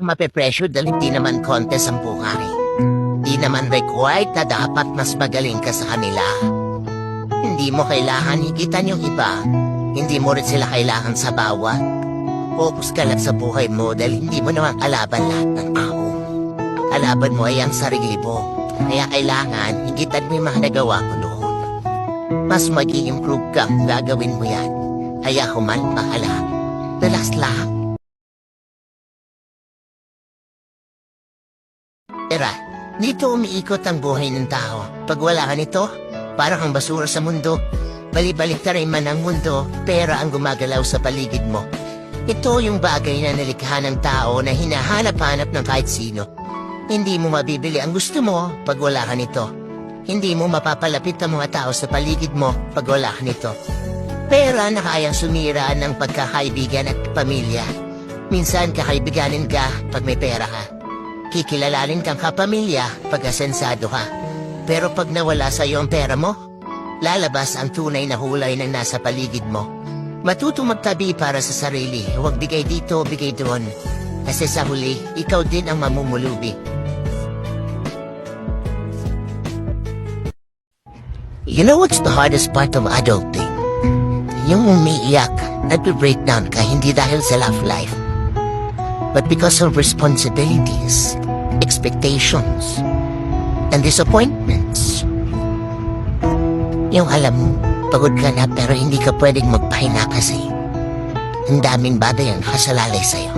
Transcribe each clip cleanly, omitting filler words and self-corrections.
kang mape-pressure dahil hindi naman contest ang buhay. Di naman required na dapat mas magaling ka sa kanila. Hindi mo kailangan higitan yung iba. Hindi mo rin sila kailangan sa bawat. Focus ka lang sa buhay mo dahil hindi mo naman kalaban lahat ng tao. Kalaban mo ay ang sarili mo. Kaya kailangan higitan mo yung mga nagawa ko noon. Mas mag-i-improve ka kung gagawin mo yan. Kaya humalma ka lang. Relax lang. Tara, dito umiikot ang buhay ng tao. Pag wala ka nito, parang ang basura sa mundo. Balibalik na rin man ang mundo, pera ang gumagalaw sa paligid mo. Ito yung bagay na nalikha ng tao na hinahanap-hanap ng kahit sino. Hindi mo mabibili ang gusto mo pag wala ka nito. Hindi mo mapapalapit ang mga tao sa paligid mo pag wala ka nito. Pera na kayang sumira ng pagkakaibigan at pamilya. Minsan kakaibiganin ka pag may pera ka. Kikilalanin kang kapamilya pag asensado ka. Pero pag nawala sa iyo ang pera mo, lalabas ang tunay na hulay na nasa paligid mo. Matuto magtabi para sa sarili, huwag bigay dito, bigay doon. Kasi sa huli, ikaw din ang mamumulubi. You know what's the hardest part of adulting? Yung umiiyak, nag-breakdown ka hindi dahil sa love life, but because of responsibilities, expectations, and disappointments. Yung alam mo, pagod ka na pero hindi ka pwedeng magpahinga kasi ang daming bagay ang nakasalalay sa'yo.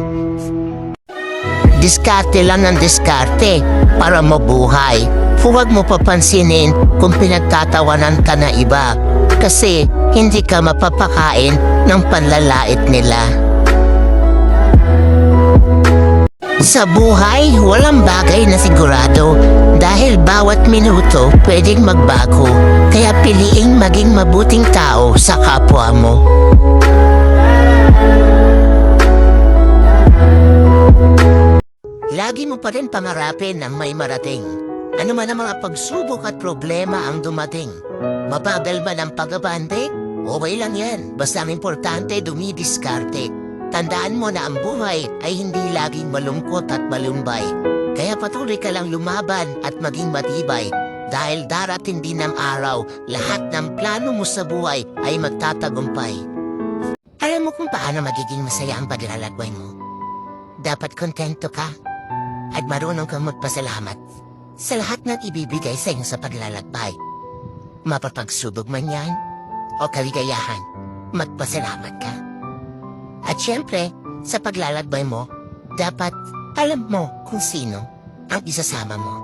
Diskarte lang ng diskarte para mabuhay. Huwag mo papansinin kung pinagtatawanan ka na iba kasi hindi ka mapapakain ng panlalait nila. Sa buhay, walang bagay na sigurado dahil bawat minuto pwedeng magbago. Kaya piliing maging mabuting tao sa kapwa mo. Lagi mo pa rin pangarapin ang may marating. Ano man ang mga pagsubok at problema ang dumating. Mabagal man ang pag-abante? Okay lang yan. Basta ang importante dumidiskarte. Tandaan mo na ang buhay ay hindi laging malungkot at malumbay. Kaya patuloy ka lang lumaban at maging matibay. Dahil darating din ang araw, lahat ng plano mo sa buhay ay magtatagumpay. Alam mo kung paano magiging masaya ang paglalakbay mo? Dapat kontento ka at marunong kang magpasalamat sa lahat ng ibibigay sa iyo sa paglalakbay. Mapapagsubok man yan o kaligayahan, magpasalamat ka. At syempre, sa paglalakbay mo, dapat alam mo kung sino ang isasama mo.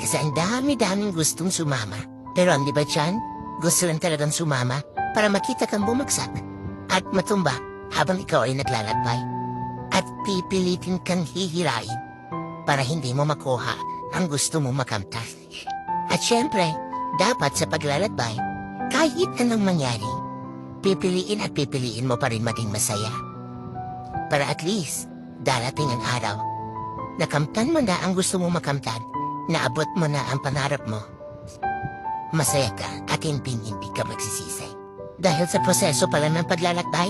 Kasi ang dami-daming gustong sumama. Pero ang iba dyan, gusto lang talagang sumama para makita kang bumagsak at matumba habang ikaw ay naglalakbay. At pipilitin kang hihirain para hindi mo makuha ang gusto mo makamtan. At syempre, dapat sa paglalakbay, kahit anong mangyari, pipiliin at pipiliin mo pa rin maging masaya. Para at least, darating ang araw, nakamtan mo na ang gusto mo makamtan, naabot mo na ang pangarap mo. Masaya ka at hindi ka magsisisi. Dahil sa proseso pala ng paglalakbay,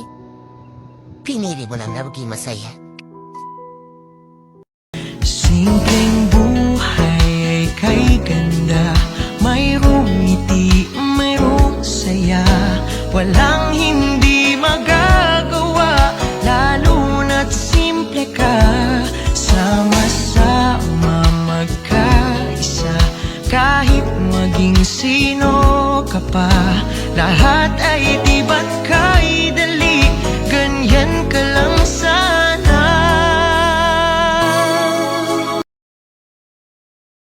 pinili mo lang na maging masaya. Simpleng buhay ay kay ganda. Mayroong ngiti, mayroong saya. Walang hindi magagawa, lalo na't simple ka. Sama-sama magkaisa, kahit maging sino ka pa, lahat ay di ba't kaya.